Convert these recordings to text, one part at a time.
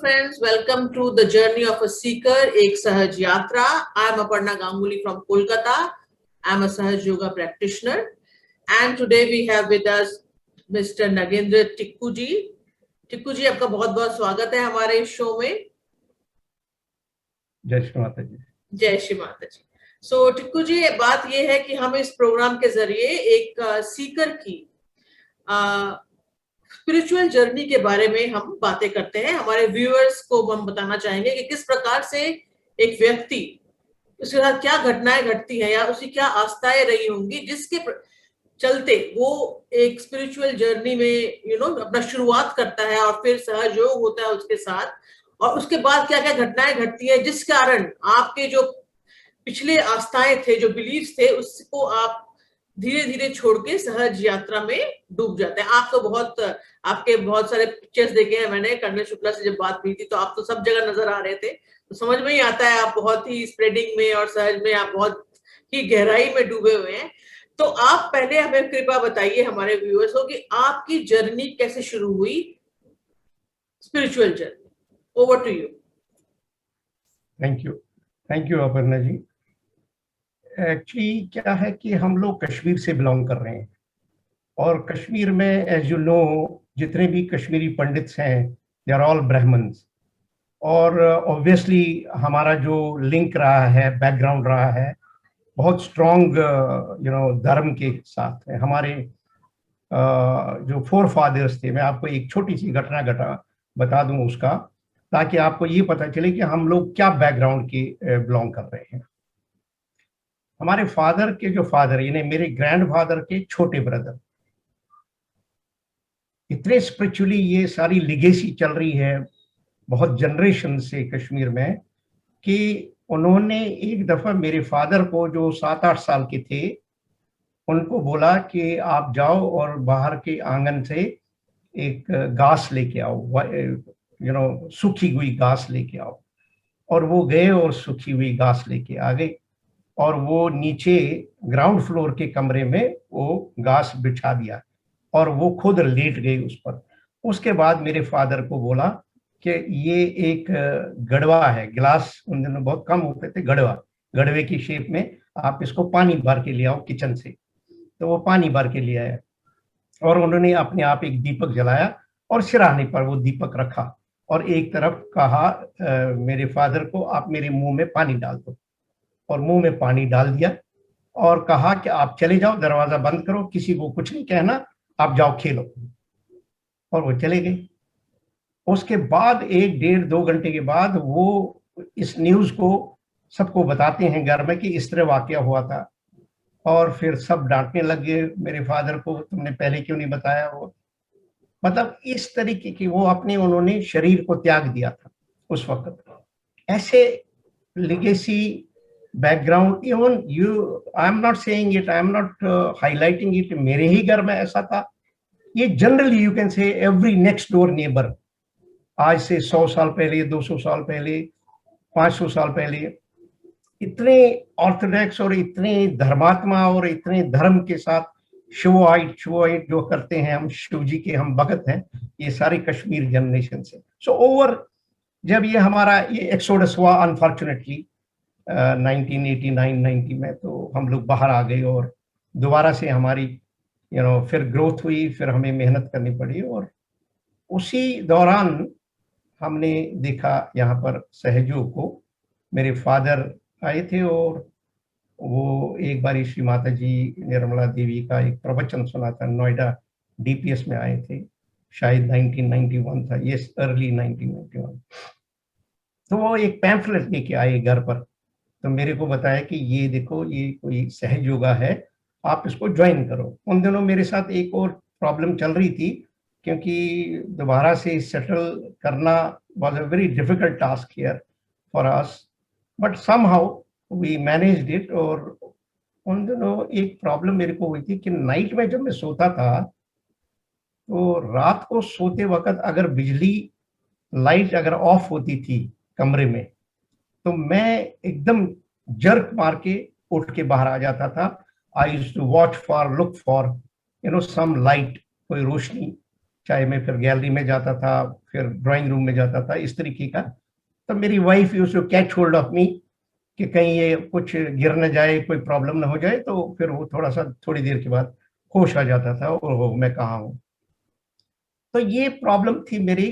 friends, welcome to the journey of a seeker, एक सहज यात्रा. I am Aparna Ganguly from Kolkata. I am a Sahaj Yoga practitioner, and today we have with us Mr. Nagendra Tikku जी. टिक्कू जी, आपका बहुत बहुत स्वागत है हमारे इस शो में. जय श्री माता जी. जय श्री माता जी. सो टिक्कू जी, बात ये है कि हम इस प्रोग्राम के जरिए एक सीकर की स्पिरिचुअल जर्नी के बारे में हम बातें करते हैं. हमारे व्यूअर्स को हम बताना चाहेंगे कि किस प्रकार से एक व्यक्ति, उसके साथ क्या घटनाएं घटती है या उसकी क्या आस्थाएं रही होंगी जिसके चलते वो एक स्पिरिचुअल जर्नी में अपना शुरुआत करता है और फिर सहयोग होता है उसके साथ, और उसके बाद क्या क्या घटनाएं घटती है जिस कारण आपके जो पिछले आस्थाएं थे, जो बिलीव्स थे, उसको आप धीरे धीरे छोड़ के सहज यात्रा में डूब जाते हैं. आप तो आपके बहुत सारे पिक्चर्स देखे हैं मैंने. कर्नल शुक्ला से जब बात हुई थी तो आप तो सब जगह नजर आ रहे थे, तो समझ में ही आता है आप बहुत ही स्प्रेडिंग में और सहज में आप बहुत ही गहराई में डूबे हुए हैं. तो आप पहले हमें कृपया बताइए हमारे व्यूअर्स को कि आपकी जर्नी कैसे शुरू हुई, spiritual journey. Over to you. Thank you Aparna ji. Actually क्या है कि हम लोग कश्मीर से बिलोंग कर रहे हैं, और कश्मीर में एज यू नो जितने भी कश्मीरी पंडित्स हैं दे आर ऑल ब्राह्मण्स. और ऑब्वियसली हमारा जो लिंक रहा है, बैकग्राउंड रहा है, बहुत स्ट्रॉन्ग धर्म के साथ है. हमारे जो फोर फादर्स थे, मैं आपको एक छोटी सी घटना बता दूं उसका, ताकि आपको ये पता चले कि हम लोग क्या बैकग्राउंड के बिलोंग कर रहे हैं. हमारे फादर के जो फादर, यानी मेरे ग्रैंडफादर के छोटे ब्रदर, इतने स्पिरिचुअली ये सारी लिगेसी चल रही है बहुत जनरेशन से कश्मीर में, कि उन्होंने एक दफा मेरे फादर को, जो 7-8 साल के थे, उनको बोला कि आप जाओ और बाहर के आंगन से एक घास लेके आओ, सूखी हुई घास लेके आओ. और वो गए और सूखी हुई घास लेके आ गए, और वो नीचे ग्राउंड फ्लोर के कमरे में वो घास बिछा दिया और वो खुद लेट गए उस पर. उसके बाद मेरे फादर को बोला कि ये एक गड़वा है, गिलास उन दिनों बहुत कम होते थे, गड़वे की शेप में, आप इसको पानी भर के ले आओ किचन से. तो वो पानी भर के ले आया, और उन्होंने अपने आप एक दीपक जलाया और सिरहाने पर वो दीपक रखा, और एक तरफ कहा मेरे फादर को, आप मेरे मुंह में पानी डाल दो. और मुंह में पानी डाल दिया और कहा कि आप चले जाओ, दरवाजा बंद करो, किसी को कुछ नहीं कहना, आप जाओ खेलो. और वो चले गए. उसके बाद 1-1.5-2 घंटे के बाद वो इस न्यूज को सबको बताते हैं घर में कि इस तरह वाकया हुआ था. और फिर सब डांटने लग गए मेरे फादर को, तुमने पहले क्यों नहीं बताया. वो मतलब इस तरीके की उन्होंने शरीर को त्याग दिया था उस वक्त. ऐसे legacy background, even I am not saying it, I am not highlighting it, मेरे ही घर में ऐसा था. ये generally you can say every next door neighbour, आज से 100 साल पहले, 200 साल पहले, 500 साल पहले, इतने ऑर्थोडॉक्स और इतने धर्मात्मा और इतने धर्म के साथ शिवोइट जो करते हैं, हम शिव जी के हम भगत हैं, ये सारी कश्मीर जनरेशन से. सो ओवर जब ये हमारा ये एक्सोडस हुआ अनफॉर्चुनेटली 1989-90 में, तो हम लोग बाहर आ गए और दोबारा से हमारी फिर ग्रोथ हुई, फिर हमें मेहनत करनी पड़ी. और उसी दौरान हमने देखा यहाँ पर सहयोग को. मेरे फादर आए थे और वो एक बार श्री माता जी निर्मला देवी का एक प्रवचन सुना था, नोएडा डीपीएस में आए थे, शायद 1991 था, ये अर्ली 1991. तो वो एक पैम्फलेट लेके आए घर पर, तो मेरे को बताया कि ये देखो, ये कोई सहज योगा है, आप इसको ज्वाइन करो. उन दिनों मेरे साथ एक और प्रॉब्लम चल रही थी, क्योंकि दोबारा से सेटल करना was a very difficult task here for us, but somehow we managed it. और उन दिनों एक प्रॉब्लम मेरे को हुई थी कि नाइट में जब मैं सोता था, तो रात को सोते वक्त अगर बिजली लाइट अगर ऑफ होती थी कमरे में, तो मैं एकदम जर्क मार के उठ के बाहर आ जाता था. I used to watch for, look for some light, कोई रोशनी चाहे मैं फिर गैलरी में जाता था, फिर ड्राइंग रूम में जाता था, इस तरीके का। तो मेरी wife used to catch hold of me कि कहीं ये कुछ गिर न जाए, कोई प्रॉब्लम ना हो जाए, तो फिर वो थोड़ा सा थोड़ी देर के बाद होश आ जाता था, और मैं कहाँ हूँ। तो ये प्रॉब्लम थी मेरी,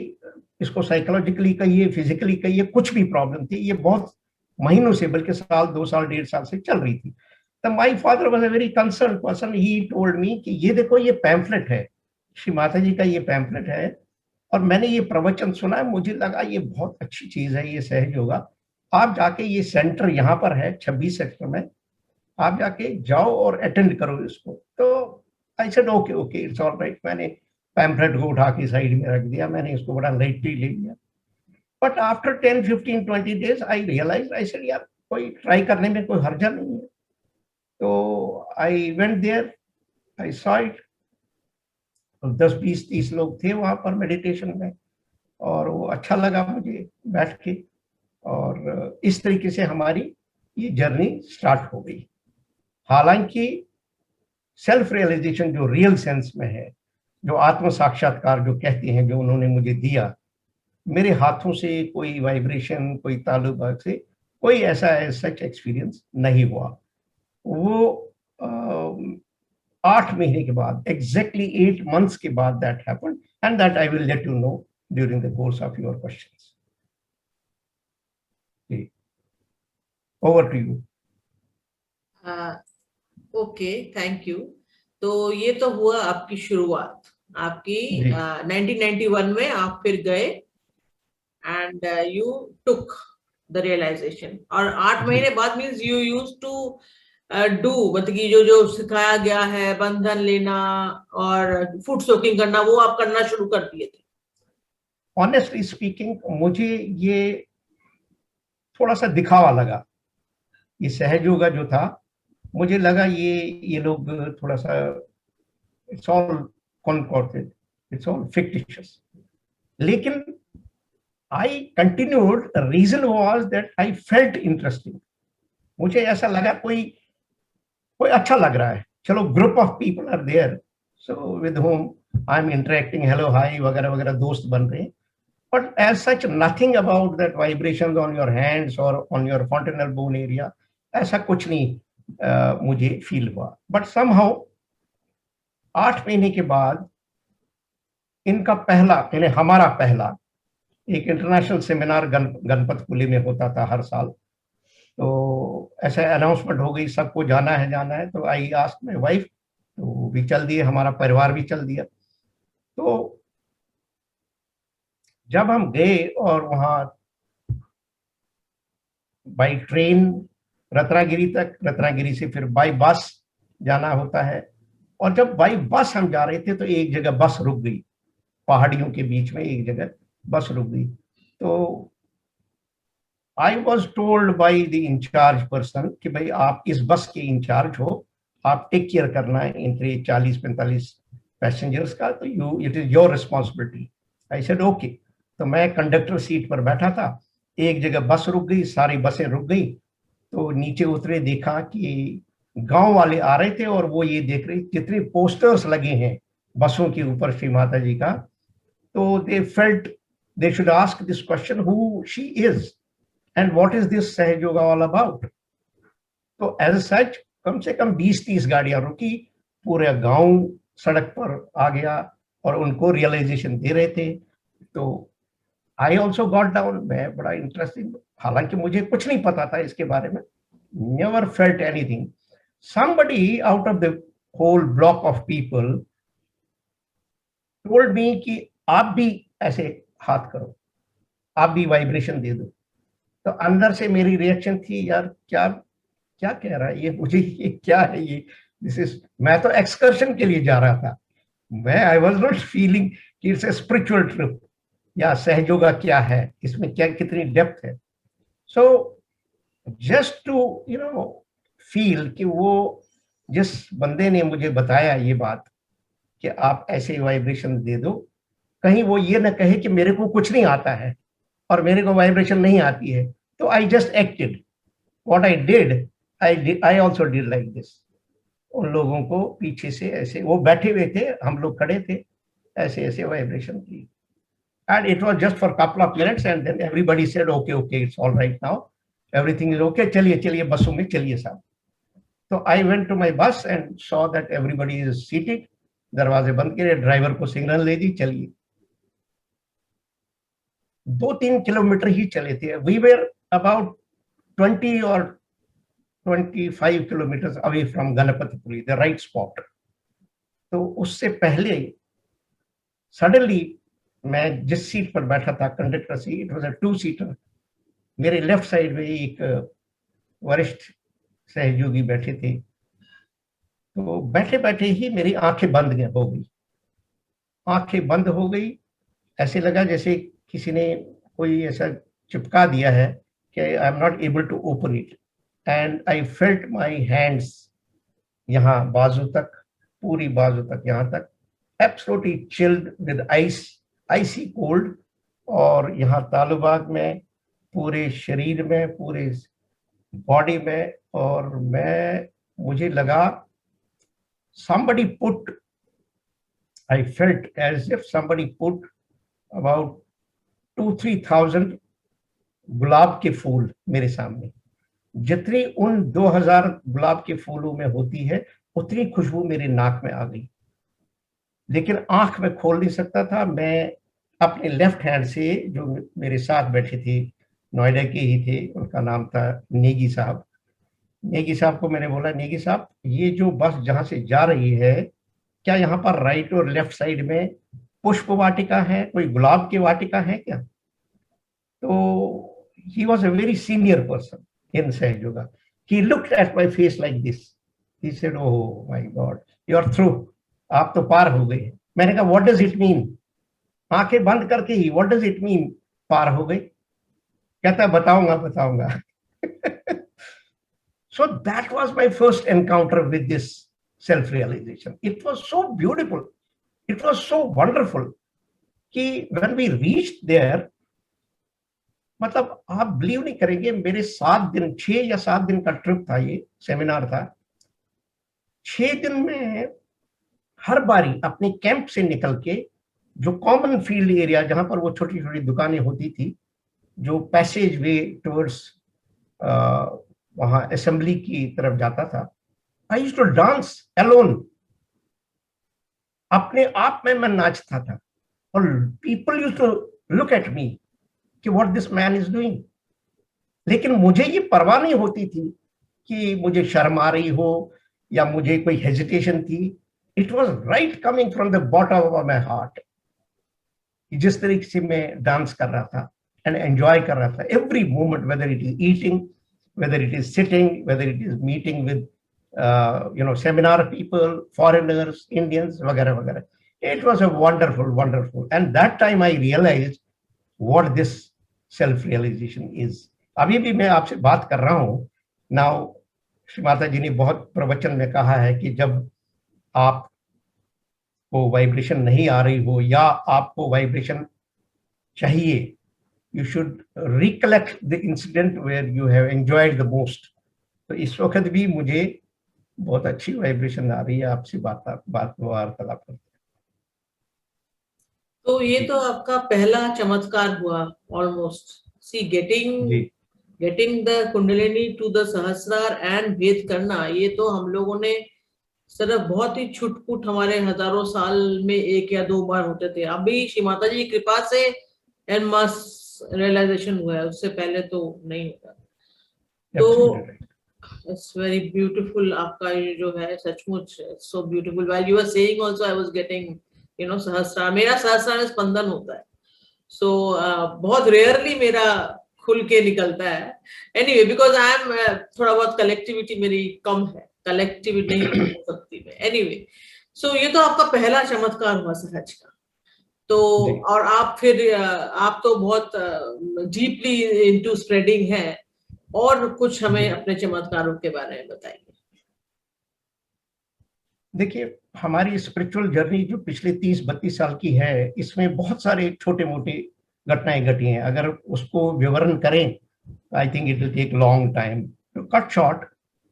इसको साइकोलॉजिकली कहिए, फिजिकली कहिए, कुछ भी प्रॉब्लम थी, ये बहुत महीनों से, बल्कि साल, 2 साल, 1.5 साल से चल रही थी। तो my father was a very concern person, he told me कि ये देखो, ये पैम्फलेट है, श्री माता जी का ये पैम्फलेट है, और मैंने ये प्रवचन सुना है, मुझे लगा ये बहुत अच्छी चीज है, ये सहज योगा। आप जाके, ये सेंटर यहाँ पर है 26 सेक्टर में, आप जाके जाओ और अटेंड करो इसको। तो I said okay okay, it's all right. मैंने पैम्फलेट को उठा के साइड में रख दिया, मैंने इसको बड़ा लाइटली ले लिया। But after 10, 15, 20 days I realise, I said यार, कोई ट्राई करने में कोई हर्जा नहीं है। तो I went there, I saw it. 10, 20, 30 लोग थे वहां पर मेडिटेशन में, और वो अच्छा लगा मुझे बैठ के, और इस तरीके से हमारी ये जर्नी स्टार्ट हो गई। हालांकि सेल्फ रियलाइजेशन जो रियल सेंस में है, जो आत्म साक्षात्कार जो कहते हैं, जो उन्होंने मुझे दिया, मेरे हाथों से कोई वाइब्रेशन, कोई ताल्लुक से कोई ऐसा सच एक्सपीरियंस नहीं हुआ। वो 8 महीने के बाद, एग्जैक्टली 8 months के बाद that happened, and that I will let you know during the course of your questions. Over to you. Okay, thank you. तो ये तो हुआ आपकी शुरुआत, आपकी 1991 में आप फिर गए and you took the realisation, और 8 महीने बाद means you use to do, मतलब कि जो जो सिखाया गया है, बंधन लेना और फूड सोकिंग करना, वो आप करना शुरू कर दिए थे? ऑनेस्टली स्पीकिंग, मुझे ये थोड़ा सा दिखावा लगा। ये सहज योगा जो था, मुझे लगा ये लोग थोड़ा सा, it's all concocted, it's all fictitious. लेकिन I continued, reason was that I felt interesting. मुझे ऐसा लगा कोई कोई अच्छा लग रहा है, चलो group of people are there, so with home I am interacting, hello hi वगैरह वगैरह, दोस्त बन रहे हैं। But as such, nothing about that vibrations on your hands or on your fontanel bone area, ऐसा कुछ नहीं मुझे फील हुआ। बट somehow 8 महीने के बाद इनका हमारा पहला एक इंटरनेशनल सेमिनार गणपतपुली में होता था हर साल। तो ऐसा अनाउंसमेंट हो गई, सबको जाना है, तो आई आस्क्ड माय वाइफ, तो भी चल दिए, हमारा परिवार भी चल दिया। तो जब हम गए, और वहां बाई ट्रेन रत्नागिरी तक, रत्नागिरी से फिर बाई बस जाना होता है, और जब बाई बस हम जा रहे थे तो एक जगह बस रुक गई, पहाड़ियों के बीच में एक जगह बस रुक गई। तो I was told by the incharge person कि भाई आप इस बस के इंचार्ज हो, आप टेक केयर करना है इनके 40-45 पैसेंजर्स का, तो it is your responsibility. I said okay. तो मैं कंडक्टर सीट पर बैठा था, एक जगह बस रुक गई, सारी बसें रुक गई, तो नीचे उतरे, देखा कि गांव वाले आ रहे थे, और वो ये देख रहे जितने पोस्टर्स लगे हैं बसों के ऊपर श्री माता जी का, तो they felt they should ask this question, who she is and what is this सहज योगा ऑल अबाउट। तो एज सच कम से कम 20-30 गाड़ियां रुकी, पूरे गांव सड़क पर आ गया, और उनको रियलाइजेशन दे रहे थे। तो आई ऑल्सो गॉट डाउन, मैं बड़ा इंटरेस्टिंग, हालांकि मुझे कुछ नहीं पता था इसके बारे में, never felt anything. Somebody out of the whole block of people told me कि आप भी ऐसे हाथ करो, आप भी वाइब्रेशन दे दो। तो अंदर से मेरी रिएक्शन थी, यार क्या क्या कह रहा है ये मुझे, ये क्या है ये, दिस इज, मैं तो एक्सकर्शन के लिए जा रहा था, मैं आई वॉज नॉट फीलिंग कि इट्स ए स्पिरिचुअल ट्रिप, या सहज योगा क्या है, इसमें क्या कितनी डेप्थ है। सो जस्ट टू फील कि वो जिस बंदे ने मुझे बताया ये बात कि आप ऐसे वाइब्रेशन दे दो, कहीं वो ये ना कहे कि मेरे को कुछ नहीं आता है और मेरे को वाइब्रेशन नहीं आती है। तो I just acted what I did, I also did like this. उन लोगों को पीछे से ऐसे, वो बैठे हुए थे, हम लोग खड़े थे, ऐसे ऐसे वाइब्रेशन की, and it was just for a couple of minutes and then everybody said okay okay it's all right now, everything is okay, चलिए चलिए बसों में चलिए साहब। तो I went to my bus and saw that everybody is seated, दरवाजे बंद किए, ड्राइवर को सिग्नल दे दी चलिए। 2-3 किलोमीटर ही चले थे, we were about 20 or 25 kilometers away from Ganapatipuri, the right spot। तो उससे पहले सडनली मैं जिस सीट पर बैठा था, conductor seat, it was a two seater, मेरे लेफ्ट साइड में एक वरिष्ठ सहयोगी बैठे थे। तो बैठे बैठे ही मेरी आंखें बंद हो गई, आंखें बंद हो गई, ऐसे लगा जैसे किसी ने कोई ऐसा चिपका दिया है कि I am not able to open it, and I felt my hands यहाँ बाजू तक, पूरी बाजू तक यहाँ तक, absolutely chilled with icy cold, और यहाँ तालुबाग में, पूरे शरीर में, पूरे बॉडी में। और मुझे लगा somebody put, I felt as if somebody put about 2-3,000 गुलाब के फूल मेरे सामने। जितनी उन 2000 गुलाब के फूलों में होती है उतनी खुशबू मेरे नाक में आ गई, लेकिन आंख में खोल नहीं सकता था। मैं अपने लेफ्ट हैंड से, जो मेरे साथ बैठे थे, नोएडा के ही थे, उनका नाम था नेगी साहब, नेगी साहब को मैंने बोला, नेगी साहब ये जो बस जहां से जा रही है, क्या यहाँ पर राइट और लेफ्ट साइड में पुष्प वाटिका है, कोई गुलाब की वाटिका है क्या? तो he was a very senior person in Sahyoga. He looked at my face like this, he said oh my god you are through, आप तो पार हो गए। मैंने कहा व्हाट डज इट मीन, आंखें बंद करके ही व्हाट डज इट मीन पार हो गए? कहता बताऊंगा बताऊंगा। So that was my first encounter with this self-realization. It was so beautiful. It was so wonderful कि when we reached there, मतलब आप बिलीव नहीं करेंगे, मेरे 6 या 7 दिन का ट्रिप था, ये सेमिनार था। 6 दिन में हर बारी अपने कैंप से निकल के, जो कॉमन फील्ड एरिया जहां पर वो छोटी छोटी दुकानें होती थी, जो पैसेज वे टुवर्ड्स वहां असेंबली की तरफ जाता था, I used to dance alone, अपने आप में मैं नाचता था, और people used to look at me कि what this man is doing. लेकिन मुझे ये परवाह नहीं होती थी कि मुझे शर्म आ रही हो या मुझे कोई हेजिटेशन थी। It was right coming from the bottom of my heart, जिस तरीके से मैं डांस कर रहा था एंड एंजॉय कर रहा था every moment, whether it is eating, whether it is sitting, whether it is meeting with seminar people, foreigners, Indians, वगैरह वगैरह। It was a wonderful, and that time I realized what this self-realization is। अभी भी मैं आपसे बात कर रहा हूँ। Now श्री माता जी ने बहुत प्रवचन में कहा है कि जब आपको वाइब्रेशन नहीं आ रही हो या आपको वाइब्रेशन चाहिए, you should recollect the incident where you have enjoyed the most। तो इस वक्त भी मुझे बहुत अच्छी वाइब्रेशन आ रही है आपसे वार्तालाप करते। तो ये तो आपका पहला चमत्कार हुआ almost. See getting the kundalini to the sahasrara and भेद करना, ये तो हम लोगों ने सिर्फ बहुत ही छुटपुट, हमारे हजारों साल में 1 या 2 बार होते थे। अभी श्री माता जी की कृपा से एन मास रियलाइजेशन हुआ है, उससे पहले तो नहीं होता। तो इट्स वेरी ब्यूटीफुल, आपका ये जो है सचमुच so beautiful. While you are saying also I was getting sahasrara, मेरा सहस्रार में स्पंदन होता है। सो बहुत रेयरली मेरा खुल के निकलता है। एनीवे, बिकॉज आई एम थोड़ा बहुत कलेक्टिविटी मेरी कम है, कलेक्टिविटी नहीं हो सकती मैं। एनीवे, सो ये तो आपका पहला चमत्कार हुआ सहज का। तो और आप तो बहुत डीपली इनटू स्प्रेडिंग है, और कुछ हमें अपने चमत्कारों के बारे में बताइए। देखिए, हमारी स्पिरिचुअल जर्नी जो पिछले 30-32 साल की है, इसमें बहुत सारे छोटे मोटे घटनाएं घटी हैं। अगर उसको विवरण करें, I think it will take long time. तो कट शॉर्ट,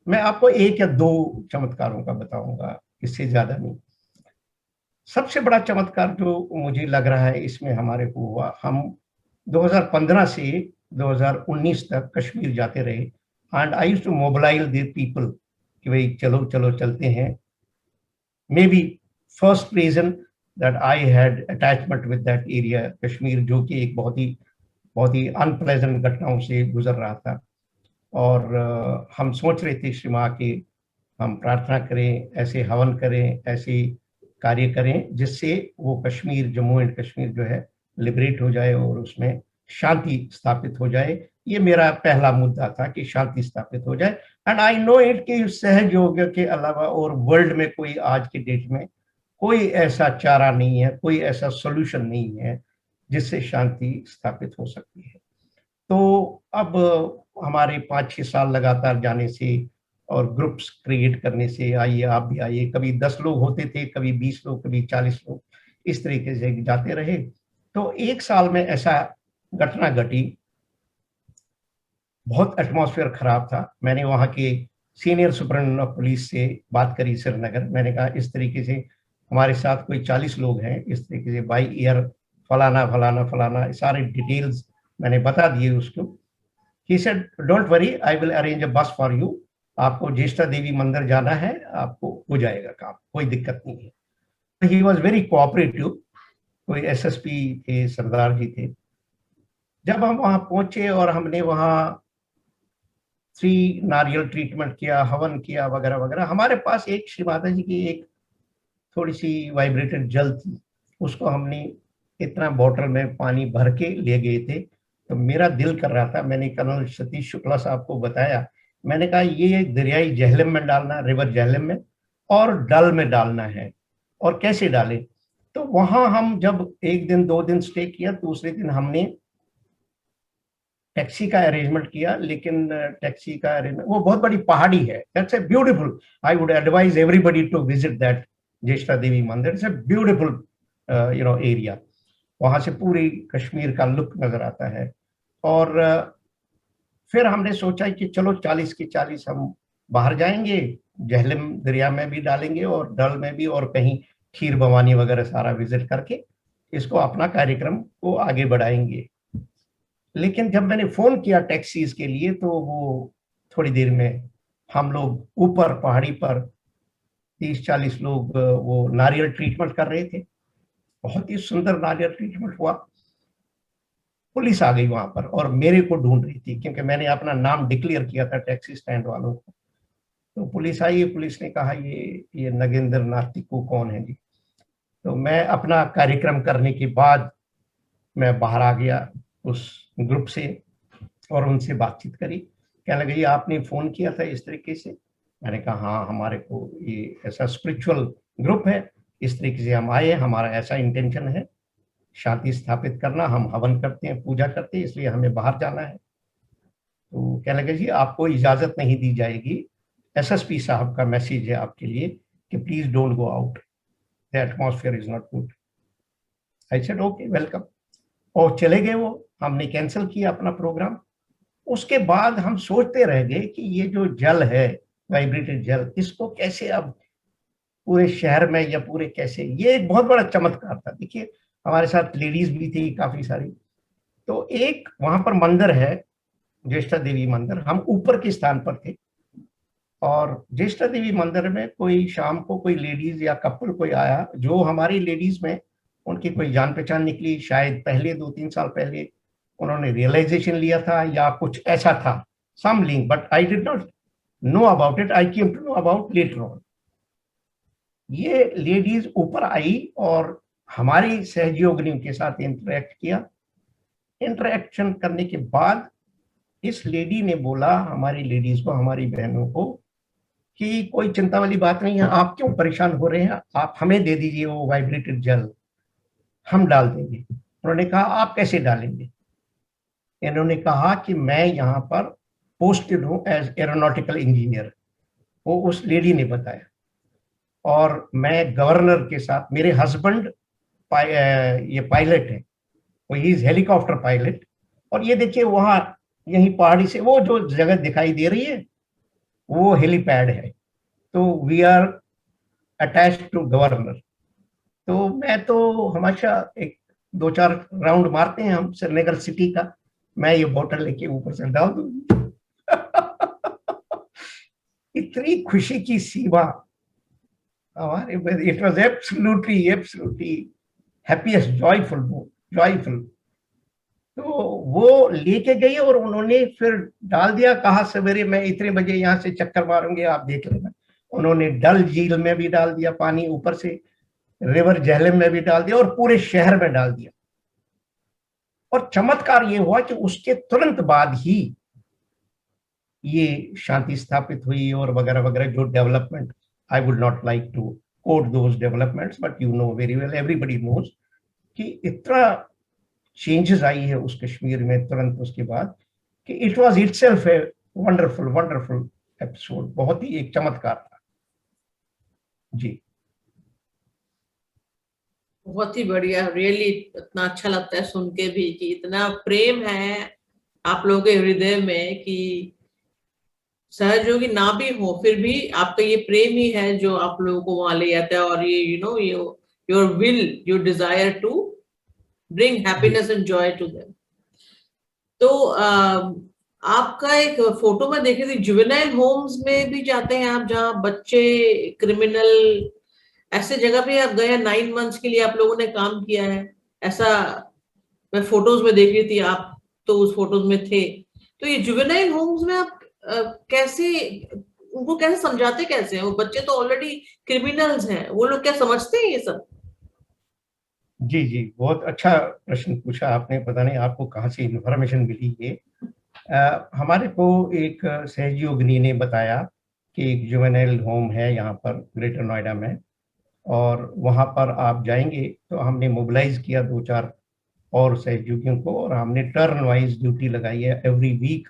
मैं आपको 1 या 2 चमत्कारों का बताऊंगा, इससे ज्यादा नहीं। सबसे बड़ा चमत्कार जो मुझे लग रहा है इसमें हमारे को हुआ, हम 2015 से 2019 तक कश्मीर जाते रहे, and I used to mobilise the people कि भाई चलो चलो चलते हैं। Maybe first reason that I had attachment with that area Kashmir, जो कि एक बहुत ही अनप्लेजेंट घटनाओं से गुजर रहा था। और हम सोच रहे थे श्री माँ के हम प्रार्थना करें, ऐसे हवन करें, ऐसे कार्य करें जिससे वो कश्मीर, जम्मू एंड कश्मीर जो है लिबरेट हो जाए और उसमें शांति स्थापित हो जाए। ये मेरा पहला मुद्दा था कि शांति स्थापित हो जाए। एंड आई नो इट कि सहयोग के अलावा और वर्ल्ड में कोई आज के डेट में कोई ऐसा चारा नहीं है, कोई ऐसा सॉल्यूशन नहीं है जिससे शांति स्थापित हो सकती है। तो अब हमारे 5-6 साल लगातार जाने से और ग्रुप्स क्रिएट करने से, आइए आप भी आइए, कभी 10 लोग होते थे, कभी 20 लोग, कभी 40 लोग, इस तरीके से जाते रहे। तो 1 साल में ऐसा घटना घटी, बहुत एटमॉस्फेयर खराब था। मैंने वहाँ के सीनियर सुपरिटेंडेंट ऑफ पुलिस से बात करी श्रीनगर। मैंने कहा इस तरीके से हमारे साथ कोई 40 लोग हैं, इस तरीके से बाई एयर फलाना फलाना फलाना सारे डिटेल्स मैंने बता दिए उसको। He said, "Don't worry, I will arrange a bus for you. आपको ज्येष्ठा देवी मंदिर जाना है, आपको हो जाएगा काम, कोई दिक्कत नहीं है।" He was very cooperative। कोई एसएसपी थे, सरदार जी थे। जब हम वहां पहुंचे और हमने वहां 3 नारियल ट्रीटमेंट किया, हवन किया वगैरह वगैरह, हमारे पास एक श्री माता जी की एक थोड़ी सी वाइब्रेटेड जल थी, उसको हमने इतना बॉटल में पानी भर के ले गए थे। तो मेरा दिल कर रहा था, मैंने कर्नल सतीश शुक्ला साहब को बताया, मैंने कहा ये दरियाई झेलम में डालना, रिवर झेलम में, और डल में डालना है, और कैसे डालें। तो वहां हम जब 1 दिन 2 दिन स्टे किया, दूसरे दिन हमने टैक्सी का अरेंजमेंट किया। लेकिन टैक्सी का अरेंजमेंट, वो बहुत बड़ी पहाड़ी है, that's a beautiful, I would advise everybody to visit that Jyeshtha Devi Mandir. It's a beautiful area. वहां से पूरी कश्मीर का लुक नजर आता है। और फिर हमने सोचा कि चलो 40 की 40 हम बाहर जाएंगे, झेलम दरिया में भी डालेंगे और डल में भी, और कहीं खीर भवानी वगैरह सारा विजिट करके इसको अपना कार्यक्रम को आगे बढ़ाएंगे। लेकिन जब मैंने फोन किया टैक्सीज के लिए, तो वो थोड़ी देर में हम लोग ऊपर पहाड़ी पर 30-40 लोग वो नारियल ट्रीटमेंट कर रहे थे। बहुत ही सुंदर नारियल ट्रीटमेंट हुआ। पुलिस आ गई वहां पर और मेरे को ढूंढ रही थी, क्योंकि मैंने अपना नाम डिक्लेयर किया था टैक्सी स्टैंड वालों को। तो पुलिस आई, पुलिस ने कहा ये नगेंद्र नाथ टिक्कू कौन है जी। तो मैं अपना कार्यक्रम करने के बाद मैं बाहर आ गया उस ग्रुप से और उनसे बातचीत करी। कहने लगे, ये आपने फोन किया था इस तरीके से। मैंने कहा हाँ, हमारे को ये ऐसा स्पिरिचुअल ग्रुप है, इस तरीके से हम आए, हमारा ऐसा इंटेंशन है शांति स्थापित करना, हम हवन करते हैं, पूजा करते हैं, इसलिए हमें बाहर जाना है। तो कहने लगे, जी आपको इजाजत नहीं दी जाएगी, एसएसपी साहब का मैसेज है आपके लिए कि please don't go out, the atmosphere is not good. I said okay, welcome. और चले गए वो, हमने कैंसिल किया अपना प्रोग्राम। उसके बाद हम सोचते रह गए कि ये जो जल है, वाइब्रेटेड जल, इसको कैसे अब पूरे शहर में या पूरे कैसे, ये एक बहुत बड़ा चमत्कार था। देखिए हमारे साथ लेडीज भी थी काफी सारी। तो एक वहां पर मंदिर है, ज्येष्ठा देवी मंदिर, हम ऊपर के स्थान पर थे, और ज्येष्ठा देवी मंदिर में कोई शाम को कोई लेडीज या कपल कोई आया, जो हमारी लेडीज में उनकी कोई जान पहचान निकली, शायद पहले 2-3 साल पहले उन्होंने रियलाइजेशन लिया था या कुछ ऐसा था, some link, but I did not know about it, I came to know about later on. ये लेडीज ऊपर आई और हमारी सहयोगिनियों के साथ इंटरेक्ट किया। इंटरेक्शन करने के बाद इस लेडी ने बोला हमारी लेडीज को, हमारी बहनों को, कि कोई चिंता वाली बात नहीं है, आप क्यों परेशान हो रहे हैं, आप हमें दे दीजिए वो वाइब्रेटेड जल, हम डाल देंगे। उन्होंने कहा आप कैसे डालेंगे। इन्होंने कहा कि मैं यहाँ पर पोस्टेड हूँ एज एरोनॉटिकल इंजीनियर, वो उस लेडी ने बताया। और मैं गवर्नर के साथ, मेरे हस्बैंड ये पायलट है, वो ही इज हेलीकॉप्टर पायलट। और ये देखिए वहां यही पहाड़ी से वो जो जगह दिखाई दे रही है वो हेलीपैड है। तो we are attached to governor. तो मैं तो हमेशा एक 2-4 राउंड मारते हैं हम श्रीनगर सिटी का, मैं ये बोतल लेके ऊपर से डाल दूंगी। इतनी खुशी की सीमा हमारे, it was absolutely absolutely happiest joyful joyful. तो वो लेके गई और उन्होंने फिर डाल दिया, कहा सवेरे मैं इतने बजे यहाँ से चक्कर मारूंगी, आप देख लेना। उन्होंने डल झील में भी डाल दिया पानी, ऊपर से रिवर झेलम में भी डाल दिया और पूरे शहर में डाल दिया। और चमत्कार ये हुआ कि उसके तुरंत बाद ही ये शांति स्थापित हुई और वगैरह वगैरह जो development, I would not like to quote those developments, but you know very well, everybody knows कि इतना चेंजेस आई है उस कश्मीर में तुरंत उसके बाद कि it was itself a wonderful wonderful episode, बहुत ही एक चमत्कार था जी। बहुत ही बढ़िया, रियली इतना अच्छा लगता है सुन के भी कि इतना प्रेम है आप लोगों के हृदय में कि सहयोगी ना भी हो फिर भी आपका ये प्रेम ही है जो आप लोगों को वहां ले जाता है, और ये your will, your desire to bring happiness and joy to them. तो आपका एक फोटो में देख रही थी, जुवेनाइल होम्स में भी जाते हैं आप, जहाँ बच्चे क्रिमिनल, ऐसे जगह पे आप गए 9 मंथ्स के लिए आप लोगों ने काम किया है, ऐसा मैं फोटोज में देख रही थी, आप तो उस फोटोज में थे। तो ये जुवेनाइल होम्स में आप कैसे, उनको कैसे समझाते, कैसे हैं वो बच्चे तो ऑलरेडी क्रिमिनल्स हैं, वो लोग क्या समझते हैं ये सब? जी जी, बहुत अच्छा प्रश्न पूछा आपने, पता नहीं आपको कहाँ से इंफॉर्मेशन मिली ये। हमारे को एक सहयोगिनी ने बताया कि एक जुवेनाइल होम है यहाँ पर ग्रेटर नोएडा में, और वहाँ पर आप जाएंगे। तो हमने मोबिलाइज किया 2-4 और सहयोगियों को, और हमने टर्न वाइज ड्यूटी लगाई है। एवरी वीक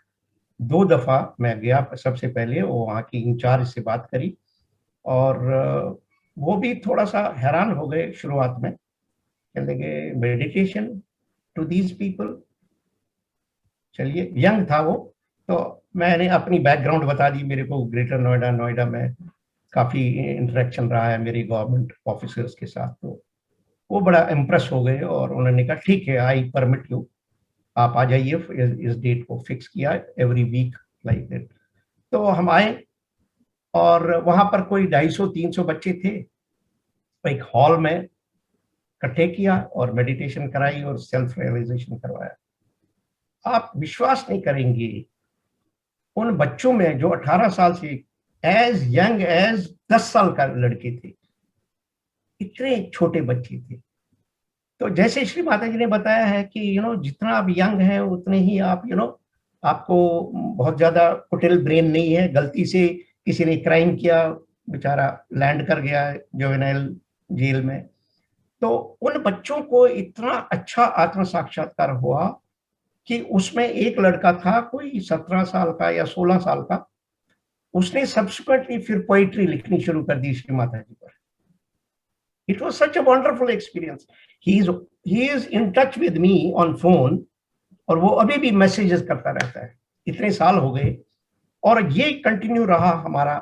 2 दफा मैं गया, सबसे पहले वो वहाँ की इंचार्ज से बात करी, और वो भी थोड़ा सा हैरान हो गए शुरुआत में, कहने लगे मेडिटेशन टू दीज पीपल। चलिए, यंग था वो, तो मैंने अपनी बैकग्राउंड बता दी, मेरे को ग्रेटर नोएडा, नोएडा में काफी इंटरेक्शन रहा है मेरी गवर्नमेंट ऑफिसर्स के साथ। तो वो बड़ा इम्प्रेस हो गए और उन्होंने कहा ठीक है, आई परमिट यू, आप आ जाइए। इस डेट को फिक्स किया, एवरी वीक लाइक दैट। तो हम आए और वहां पर कोई 250-300 बच्चे थे, एक हॉल में इकट्ठे किया और मेडिटेशन कराई और सेल्फ रियलाइजेशन करवाया। आप विश्वास नहीं करेंगे, उन बच्चों में जो 18 साल से एज यंग एज 10 साल का लड़के थे, इतने छोटे बच्चे थे। तो जैसे श्री माता जी ने बताया है कि जितना आप यंग हैं उतने ही आप आपको बहुत ज्यादा कुटिल ब्रेन नहीं है। गलती से किसी ने क्राइम किया, बेचारा लैंड कर गया जुवेनाइल जेल में, तो उन बच्चों को इतना अच्छा आत्म साक्षात्कार हुआ कि उसमें एक लड़का था कोई 17 साल का या 16 साल का, उसने सब्सिक्वेंटली फिर पोइट्री लिखनी शुरू कर दी श्री माता जी पर। It was such a wonderful experience. He is in touch with me on phone, और वो अभी भी मैसेजेस करता रहता है, इतने साल हो गए। और ये कंटिन्यू रहा हमारा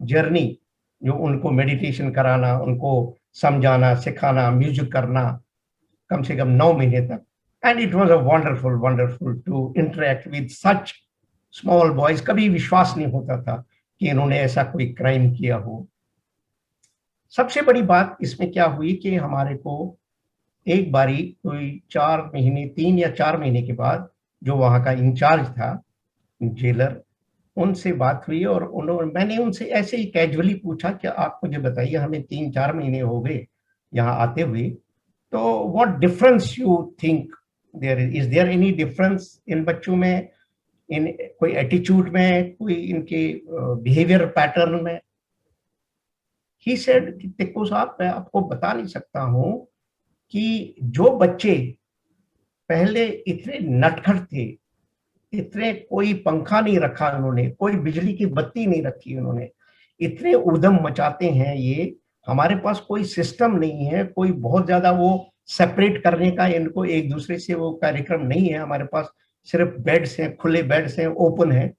जर्नी, जो उनको मेडिटेशन कराना, उनको समझाना, सिखाना, म्यूजिक करना, कम से कम 9 महीने तक। And it was a wonderful wonderful to interact with such small boys. कभी विश्वास नहीं होता था कि इन्होंने ऐसा कोई क्राइम किया हो। सबसे बड़ी बात इसमें क्या हुई कि हमारे को एक बारी कोई 4 महीने, 3 या 4 महीने के बाद, जो वहाँ का इंचार्ज था जेलर, उनसे बात हुई और मैंने उनसे ऐसे ही कैजुअली पूछा कि आप मुझे बताइए, हमें 3-4 महीने हो गए यहाँ आते हुए, तो what difference you think there is there any difference in बच्चों में, इन कोई एटीट्यूड में, कोई इनके बिहेवियर पैटर्न में? ही सेड कि देखो साहब, मैं आपको बता नहीं सकता हूँ कि जो बच्चे पहले इतने नटखट थे, इतने, कोई पंखा नहीं रखा उन्होंने, कोई बिजली की बत्ती नहीं रखी उन्होंने, इतने उधम मचाते हैं ये। हमारे पास कोई सिस्टम नहीं है, कोई बहुत ज्यादा वो सेपरेट करने का इनको एक दूसरे से वो कार्यक्रम नहीं है। हमारे पास सिर्फ बेड्स हैं, खुले बेड्स हैं, ओपन है।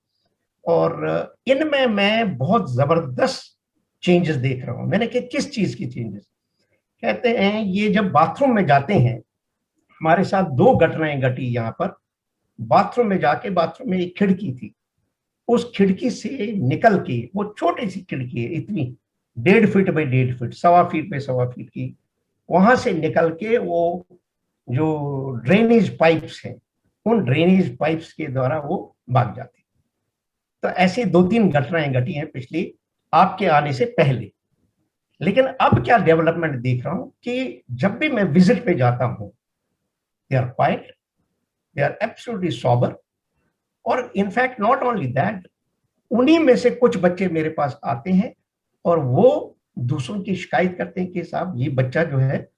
और इनमें मैं बहुत जबरदस्त चेंजेस देख रहा हूँ। मैंने कहा किस चीज की चेंजेस? कहते हैं ये जब बाथरूम में जाते हैं, हमारे साथ 2 घटनाएं घटी यहाँ पर। बाथरूम में जाके, बाथरूम में एक खिड़की थी, उस खिड़की से निकल के, वो छोटी सी खिड़की है, इतनी 1.5 feet by 1.5 feet, 1.25 feet by 1.25 feet की, वहां से निकल के वो जो ड्रेनेज पाइप्स हैं, उन ड्रेनेज पाइप्स के द्वारा वो भाग जाते। तो ऐसी 2-3 घटनाएं घटी हैं पिछली, आपके आने से पहले। लेकिन अब क्या डेवलपमेंट देख रहा हूं कि जब भी मैं विजिट पे जाता हूं, they are quite, they are absolutely sober, और इनफैक्ट नॉट ओनली दैट, उन्हीं में से कुछ बच्चे मेरे पास आते हैं और वो दूसरों की शिकायत करते हैं कि साहब ये बच्चा जो है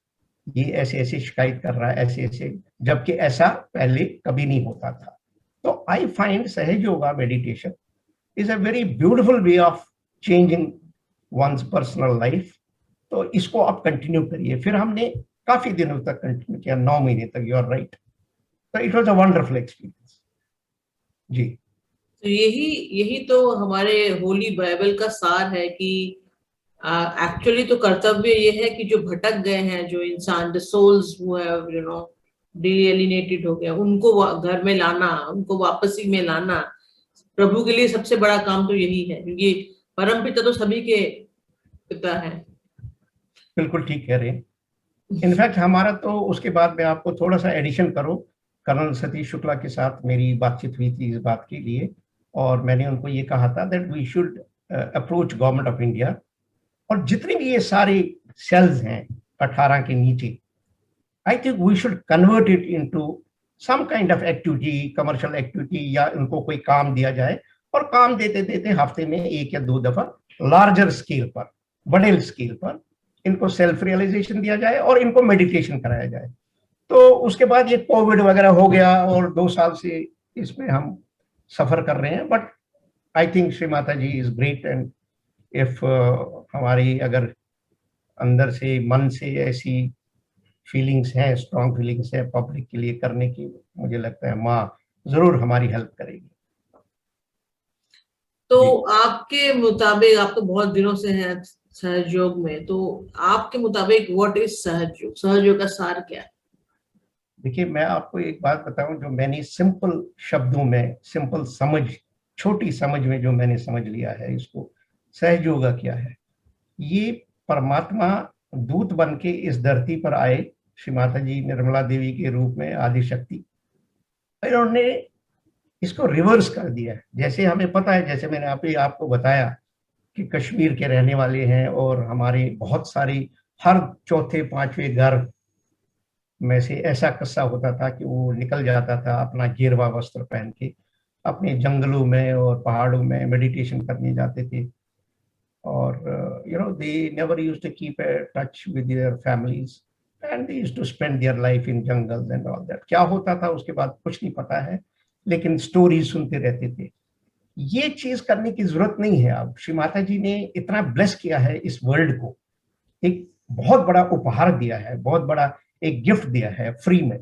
ये ऐसे ऐसे शिकायत कर रहा है, ऐसे ऐसे, जबकि ऐसा पहले कभी नहीं होता था। तो I find Sahaja Yoga meditation is a very beautiful way of changing one's personal life. तो इसको आप कंटिन्यू करिए। फिर हमने काफी दिनों तक कंटिन्यू किया, 9 महीने तक। You are right. तो it was a wonderful experience. जी। तो यही यही तो हमारे होली बाइबल का सार है कि एक्चुअली तो कर्तव्य ये है कि जो भटक गए हैं, जो इंसान, द सोल्स हु हैव डीएलिनेटेड हो गया, उनको घर में लाना, उनको वापसी में लाना। प्रभु के लिए सबसे बड़ा काम तो यही है, क्योंकि परम पिता तो सभी के पिता है। बिल्कुल ठीक कह रहे हैं। इनफैक्ट हमारा तो उसके बाद में आपको थोड़ा सा एडिशन करो, कर्नल सतीश शुक्ला के साथ मेरी बातचीत हुई थी इस बात के लिए, और मैंने उनको ये कहा था that we should approach government of India, और जितने भी ये सारे सेल्स हैं 18 के नीचे, I think we should convert it into some kind of activity, commercial activity, या इनको कोई काम दिया जाए, और काम देते देते हफ्ते में 1 या 2 दफा लार्जर स्केल पर, बड़े स्केल पर इनको सेल्फ रियलाइजेशन दिया जाए और इनको मेडिटेशन कराया जाए। तो उसके बाद ये कोविड वगैरह हो गया और 2 साल से इसमें हम सफर कर रहे हैं, but I think Shri Mata ji is great, and if हमारी अगर अंदर से, मन से ऐसी फीलिंग्स हैं, स्ट्रॉन्ग फीलिंग्स है पब्लिक के लिए करने की, मुझे लगता है माँ जरूर हमारी हेल्प करेगी। तो जी आपके मुताबिक, आप तो बहुत दिनों से हैं सहयोग में, तो आपके मुताबिक व्हाट इज सहयोग? सहयोग का सार क्या है? देखिए, मैं आपको एक बात बताऊं जो मैंने सिंपल शब्दों में, सिंपल समझ, छोटी समझ में जो मैंने समझ लिया है इसको, सहयोग क्या है। ये परमात्मा दूत बन के इस धरती पर आए, श्री माता जी निर्मला देवी के रूप में, आदि शक्ति। इन्होंने इसको रिवर्स कर दिया है। जैसे हमें पता है, जैसे मैंने आपको बताया कि कश्मीर के रहने वाले हैं, और हमारे बहुत सारी, हर चौथे पांचवें घर में से ऐसा किस्सा होता था कि वो निकल जाता था अपना गेरवा वस्त्र पहन के, अपने जंगलों में और पहाड़ों में मेडिटेशन करने जाते थे, और they never used to keep a touch with their families, and they used to spend their life in jungles and all that. क्या होता था उसके बाद कुछ नहीं पता है, लेकिन स्टोरी सुनते रहते थे। ये चीज करने की जरूरत नहीं है। अब श्री माता जी ने इतना ब्लेस किया है इस वर्ल्ड को, एक बहुत बड़ा उपहार दिया है, बहुत बड़ा एक गिफ्ट दिया है फ्री में,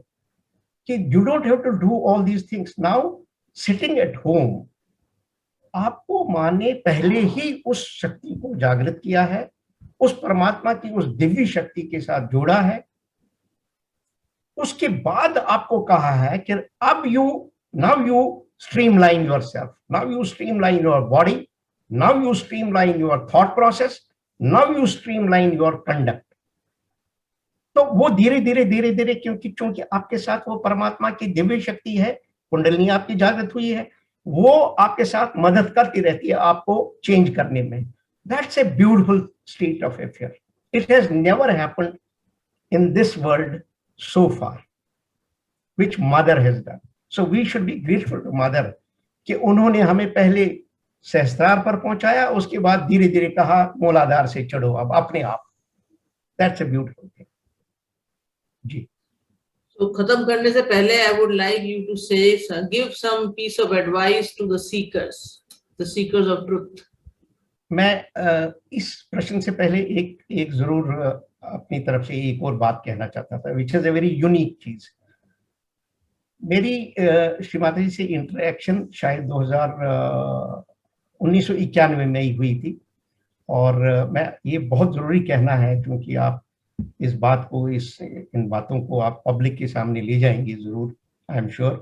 कि you don't have to do all these things now sitting at home. आपको माँ ने पहले ही उस शक्ति को जागृत किया है, उस परमात्मा की उस दिव्य शक्ति के साथ जोड़ा है। उसके बाद आपको कहा है कि अब now you streamline yourself, now you streamline your body, now you streamline your thought process, now you streamline your conduct. तो वो धीरे धीरे धीरे धीरे, क्योंकि आपके साथ वो परमात्मा की दिव्य शक्ति है, कुंडलिनी आपकी जागृत हुई है, वो आपके साथ मदद करती रहती है आपको चेंज करने में। That's a beautiful state of affair. It has never happened in this world so far, which mother has done. So we should be grateful to mother कि उन्होंने हमें पहले सहस्त्रार पर पहुंचाया, उसके बाद धीरे धीरे कहा मूलाधार से चढ़ो अब अपने आप। That's a beautiful thing. जी। तो खत्म करने से पहले I would like you to say give some piece of advice to the seekers of truth. मैं इस प्रश्न से पहले एक जरूर अपनी तरफ से एक और बात कहना चाहता था, which is a very unique चीज। मेरी श्री माता जी से इंटरेक्शन शायद 1991 में ही हुई थी, और मैं ये बहुत जरूरी कहना है क्योंकि आप इस बात को, इन बातों को आप पब्लिक के सामने ले जाएंगे जरूर, आई एम श्योर।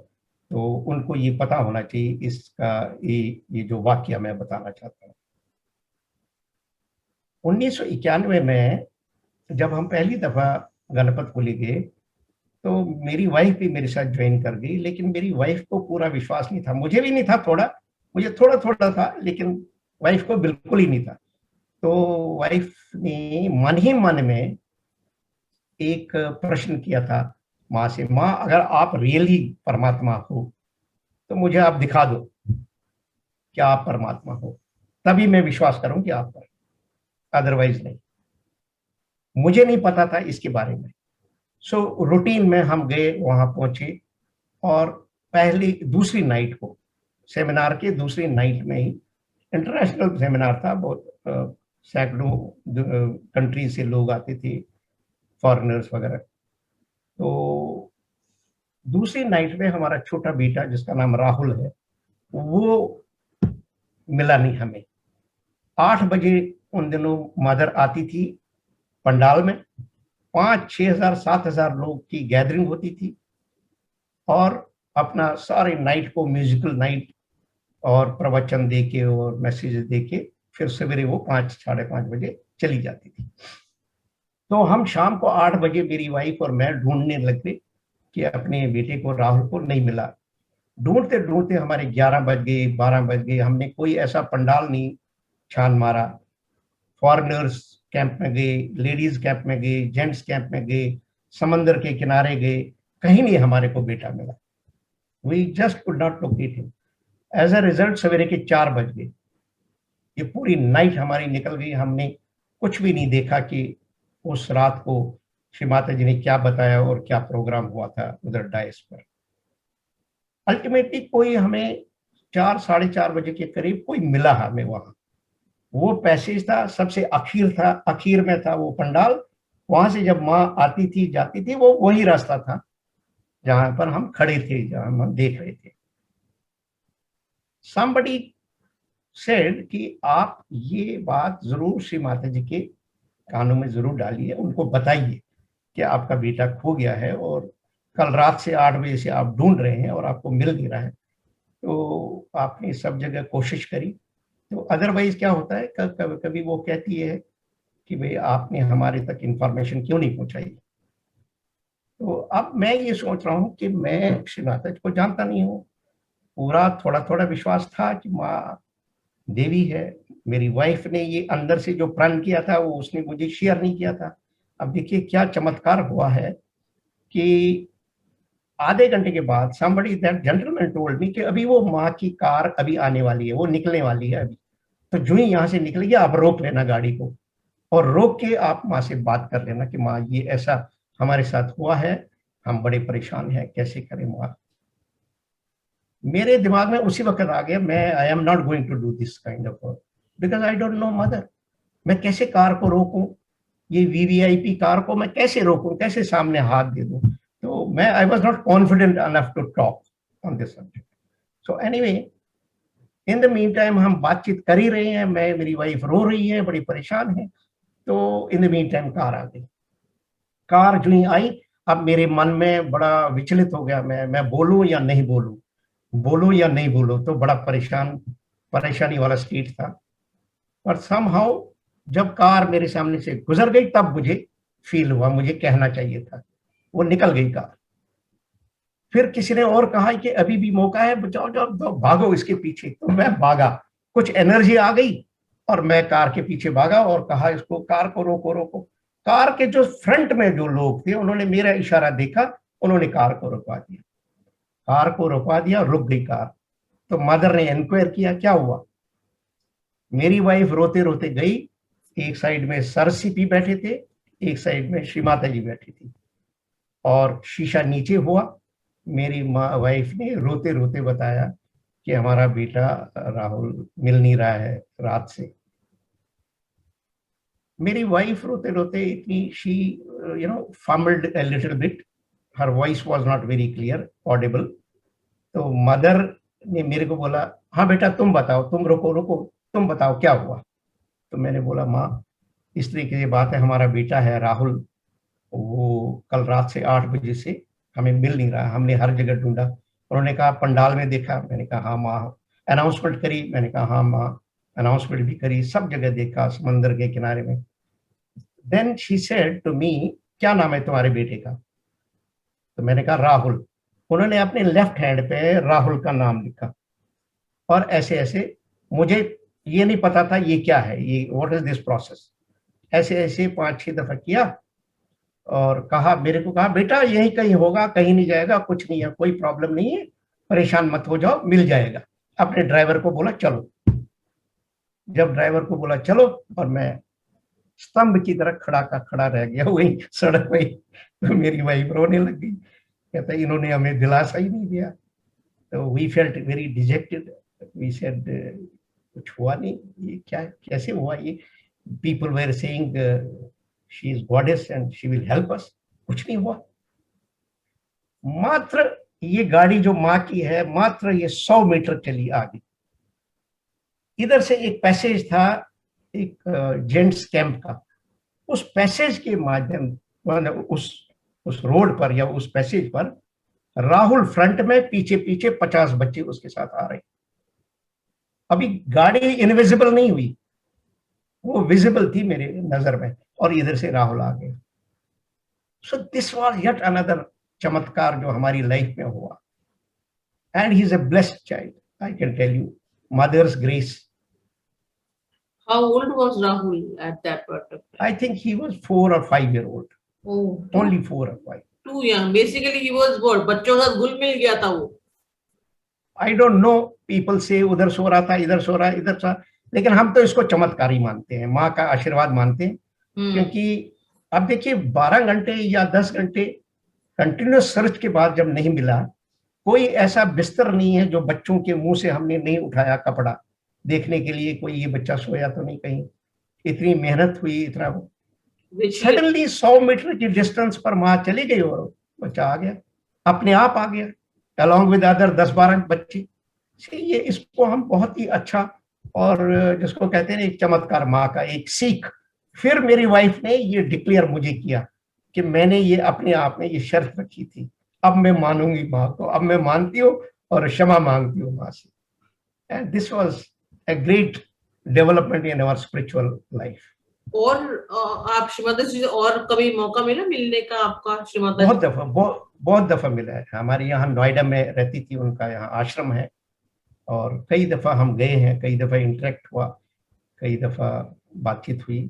तो उनको ये पता होना चाहिए इसका, ये जो वाक्य मैं बताना चाहता हूँ। 1991 में जब हम पहली दफा गणपतपुली गए, तो मेरी वाइफ भी मेरे साथ ज्वाइन कर गई, लेकिन मेरी वाइफ को पूरा विश्वास नहीं था, मुझे भी नहीं था, थोड़ा मुझे थोड़ा थोड़ा था, लेकिन वाइफ को बिल्कुल ही नहीं था। तो वाइफ ने मन ही मन में एक प्रश्न किया था माँ से, माँ अगर आप रियली परमात्मा हो तो मुझे आप दिखा दो क्या आप परमात्मा हो, तभी मैं विश्वास करूं आप पर, अदरवाइज नहीं। मुझे नहीं पता था इसके बारे में। सो रूटीन में हम गए, वहां पहुंचे, और पहली दूसरी नाइट को, सेमिनार के दूसरी नाइट में ही, इंटरनेशनल सेमिनार था, बहुत सैकड़ों कंट्री से लोग आते थे, फॉरेनर्स वगैरह। तो दूसरी नाइट में हमारा छोटा बेटा जिसका नाम राहुल है, वो मिला नहीं हमें। 8 बजे उन दिनों मदर आती थी पंडाल में, 5-6 हजार 7 हजार लोग की गैदरिंग होती थी, और अपना सारे नाइट को म्यूजिकल नाइट और प्रवचन देके और मैसेज देके फिर सवेरे वो 5-5:30 बजे चली जाती थी। तो हम शाम को 8 बजे मेरी वाइफ और मैं ढूंढने लगे कि अपने बेटे को, राहुल को नहीं मिला। ढूंढते ढूंढते हमारे 11 बज गए, 12 बज गए, हमने कोई ऐसा पंडाल नहीं छान मारा। फॉरेनर्स कैंप में गए, लेडीज कैंप में गए, जेंट्स कैंप में गए, समंदर के किनारे गए, कहीं नहीं हमारे को बेटा मिला। We just could not locate him. As a result सवेरे के 4 बज गए। ये पूरी नाइट हमारी निकल गई, हमने कुछ भी नहीं देखा कि उस रात को श्री माता जी ने क्या बताया और क्या प्रोग्राम हुआ था उधर डायस पर। अल्टीमेटली कोई हमें 4-4:30 बजे के करीब कोई मिला हमें वहां। वो पैसेज था, सबसे अखीर था, अखीर में था वो पंडाल। वहां से जब माँ आती थी जाती थी, वो वही रास्ता था जहां पर हम खड़े थे, जहां हम देख रहे थे। somebody said कि आप ये बात जरूर श्री माता जी के कानों में जरूर डालिए, उनको बताइए कि आपका बेटा खो गया है और कल रात से 8 बजे से आप ढूंढ रहे हैं और आपको मिल नहीं रहा है। तो आपने सब जगह कोशिश करी, तो अदरवाइज क्या होता है, कभी कभी वो कहती है कि भाई आपने हमारे तक इंफॉर्मेशन क्यों नहीं पहुंचाई। तो अब मैं ये सोच रहा हूँ कि मैं श्री माता जी को जानता नहीं हूँ, पूरा थोड़ा थोड़ा विश्वास था कि माँ देवी है। मेरी वाइफ ने ये अंदर से जो प्रण किया था वो उसने मुझे शेयर नहीं किया था। अब देखिए क्या चमत्कार हुआ है कि आधे घंटे के बाद somebody, that gentleman told me कि अभी वो माँ की कार अभी आने वाली है, वो निकलने वाली है अभी। तो जो ही यहाँ से निकलेगी आप रोक लेना गाड़ी को, और रोक के आप माँ से बात कर लेना कि माँ ये ऐसा हमारे साथ हुआ है, हम बड़े परेशान हैं, कैसे करें माँ। मेरे दिमाग में उसी वक्त आ गया, मैं I am not going to do this kind of work because I don't know mother. मैं कैसे कार को रोकूं, ये वीवीआईपी कार को मैं कैसे रोकूं, कैसे सामने हाथ दे दूं। तो मैं I was not confident enough to talk on this subject. So anyway, in the meantime हम बातचीत कर ही रहे हैं, मेरी वाइफ रो रही है, बड़ी परेशान है। तो in the meantime car आ गई। कार जो ही आई, अब मेरे मन में बड़ा विचलित हो गया, मैं बोलूं या नहीं बोलूं, बोलूं या नहीं बोलूं। तो बड़ा परेशानी वाला स्टेट था। पर समहाउ जब कार मेरे सामने से गुजर गई तब मुझे फील हुआ मुझे कहना चाहिए था। वो निकल गई कार। फिर किसी ने और कहा कि अभी भी मौका है, जाओ जाओ भागो इसके पीछे। तो मैं भागा, कुछ एनर्जी आ गई और मैं कार के पीछे भागा और कहा इसको, कार को रोको रोको। कार के जो फ्रंट में जो लोग थे उन्होंने मेरा इशारा देखा, उन्होंने कार को रुकवा दिया। कार को रुकवा दिया, रुक गई कार। तो मदर ने इंक्वायर किया क्या हुआ। मेरी वाइफ रोते रोते गई, एक साइड में सर सीपी बैठे थे, एक साइड में श्री माता जी बैठी थी, और शीशा नीचे हुआ। मेरी वाइफ ने रोते रोते बताया कि हमारा बेटा राहुल मिल नहीं रहा है रात से। मेरी वाइफ रोते रोते इतनी, she fumbled a little bit, her voice was not very clear audible। तो मदर ने मेरे को बोला, हाँ बेटा तुम बताओ, तुम रुको रुको, तुम बताओ क्या हुआ। तो मैंने बोला माँ इस तरीके की बात है, हमारा बेटा है राहुल, वो कल रात से 8 बजे से हमें मिल नहीं रहा, हमने हर जगह ढूंढा। उन्होंने कहा पंडाल में देखा, मैंने कहा हाँ माँ। अनाउंसमेंट करी, मैंने कहा हाँ माँ। अनाउंसमेंट भी करी, सब जगह देखा, समंदर के किनारे में। Then she said to me, क्या नाम है तुम्हारे बेटे का? तो मैंने कहा राहुल। उन्होंने अपने लेफ्ट हैंड पे राहुल का नाम लिखा, और ऐसे ऐसे, मुझे ये नहीं पता था ये क्या है, ये व्हाट इज दिस प्रोसेस। ऐसे ऐसे 5-6 दफा किया, और कहा, मेरे को कहा बेटा यही कहीं होगा, कहीं नहीं जाएगा, कुछ नहीं है, कोई प्रॉब्लम नहीं है, परेशान मत हो जाओ, मिल जाएगा। अपने ड्राइवर को बोला चलो। जब ड्राइवर को बोला चलो, और मैं स्तंभ की तरह खड़ा का खड़ा रह गया वही सड़क पे। तो मेरी वाइफ रोने लग गई, कहता इन्होंने हमें दिलासा ही नहीं दिया। तो we felt very dejected. We said कुछ हुआ नहीं, ये क्या कैसे हुआ ये? People were saying she is goddess and she will help us. कुछ नहीं हुआ। मात्र ये गाड़ी जो माँ की है, मात्र ये 100 मीटर चली आगे। इधर से एक पैसेज था, एक जेंट्स कैंप का। उस पैसेज के माध्यम, उस रोड पर या उस पैसेज पर राहुल फ्रंट में, पीछे पीछे 50 बच्चे उसके साथ आ रहे। अभी गाड़ी इनविजिबल नहीं हुई, वो विजिबल थी मेरे नजर में, और इधर से राहुल आ गया। So this was yet another चमत्कार जो हमारी लाइफ में हुआ। And he is a blessed child, I can tell you, mother's grace. How old was Rahul at that particular I time? think he was 4 or 5 year old, Oh, only 4 or 5. too young. Basically, he was what? बच्चों का घुल मिल गया था वो। आई don't no, people से उधर सो रहा था, इधर सो रहा, इधर सा, लेकिन हम तो इसको चमत्कारी मानते हैं, माँ का आशीर्वाद मानते हैं। क्योंकि अब देखिए 12 घंटे या 10 घंटे कंटिन्यूस सर्च के बाद जब नहीं मिला, कोई ऐसा बिस्तर नहीं है जो बच्चों के मुंह से हमने नहीं उठाया कपड़ा देखने के लिए, कोई ये बच्चा सोया तो नहीं कहीं। इतनी मेहनत हुई, इतना, सडनली 100 मीटर की डिस्टेंस पर माँ चली गई और बच्चा आ गया, अपने आप आ गया, अलॉन्ग विद अदर 10-12 बच्चे। ये इसको हम बहुत ही अच्छा, और जिसको कहते हैं एक चमत्कार, माँ का एक सीख। फिर मेरी वाइफ ने ये डिक्लेयर मुझे किया कि मैंने ये अपने आप में ये शर्त रखी थी, अब मैं मानूंगी माँ को, अब मैं मानती हूँ और क्षमा मांगती हूँ माँ से। And this was a great development in our spiritual life. और आप श्रीमाता जी से और कभी मौका मिला मिलने का आपका श्रीमाता बहुत जी? दफा, बहुत दफा मिला है। हमारे यहाँ नोएडा में रहती थी, उनका यहाँ आश्रम है, और कई दफा हम गए हैं, कई दफा इंटरेक्ट हुआ, कई दफा बातचीत हुई,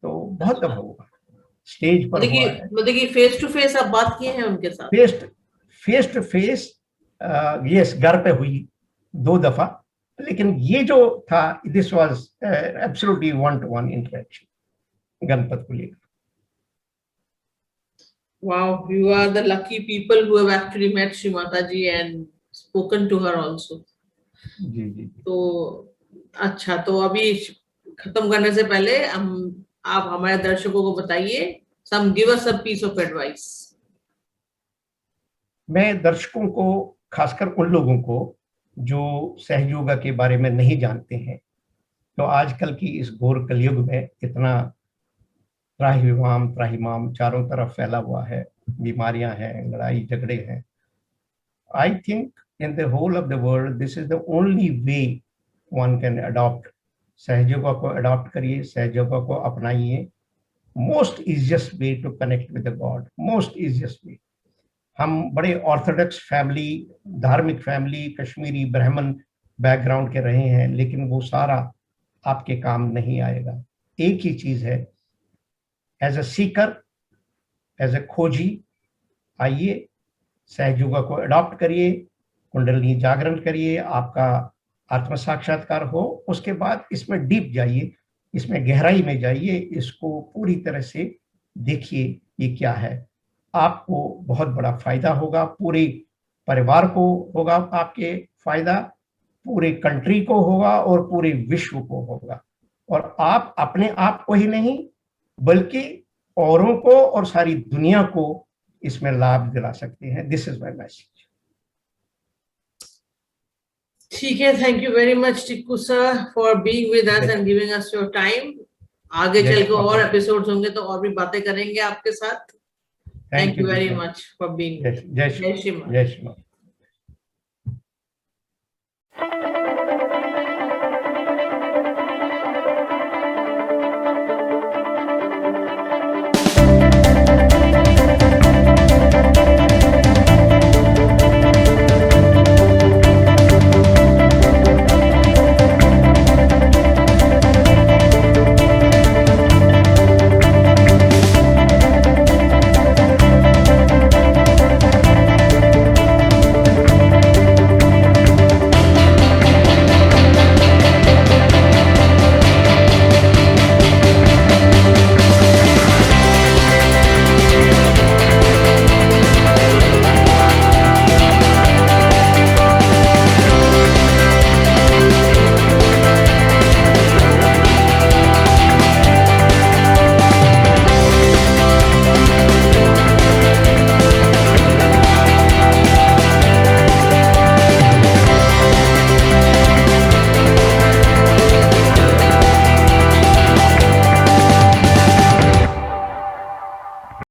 तो बहुत दफा हुआ, स्टेज पर हुआ है। मतलब कि फेस टू फेस आप बात किए हैं उनके साथ? फेस टू फेस, यस, घर पे हुई 2 दफा, लेकिन ये जो था, this was absolutely 1-to-1 interaction Ganpat को लेकर। Wow, you are the lucky people who have actually met Shrimata ji and spoken to her also. जी जी। तो अच्छा, तो अभी खत्म करने से पहले हम, आप हमारे दर्शकों को बताइए, some give us a piece of advice. मैं दर्शकों को, खासकर उन लोगों को जो सहयोगा के बारे में नहीं जानते हैं, तो आजकल की इस घोर कलयुग में इतना त्राहिमाम त्राहिमाम चारों तरफ फैला हुआ है, बीमारियां हैं, लड़ाई झगड़े हैं। I think in the whole of the world this is the only way one can adopt. Sahyoga को अडॉप्ट करिए, सहयोगा को अपनाइए। Most easiest way to connect with the god, most easiest way. हम बड़े ऑर्थोडॉक्स फैमिली, धार्मिक फैमिली, कश्मीरी ब्राह्मण बैकग्राउंड के रहे हैं, लेकिन वो सारा आपके काम नहीं आएगा। एक ही चीज है, as a seeker, as a खोजी, आइए, सहयोगा को अडॉप्ट करिए, कुंडलिनी जागरण करिए, आपका आत्म साक्षात्कार हो। उसके बाद इसमें डीप जाइए, इसमें गहराई में जाइए, इसको पूरी तरह से देखिए ये क्या है। आपको बहुत बड़ा फायदा होगा, पूरे परिवार को होगा आपके फायदा, पूरे कंट्री को होगा और पूरे विश्व को होगा। और आप अपने आप को ही नहीं, बल्कि औरों को और सारी दुनिया को इसमें लाभ दिला सकते हैं। This is my message. ठीक है, thank you very much Tikku sir for being with us and giving us your time. आगे चल के और एपिसोड्स होंगे तो और भी बातें करेंगे आपके साथ। Thank you very much for being. जय श्री जय श्री। जय श्री।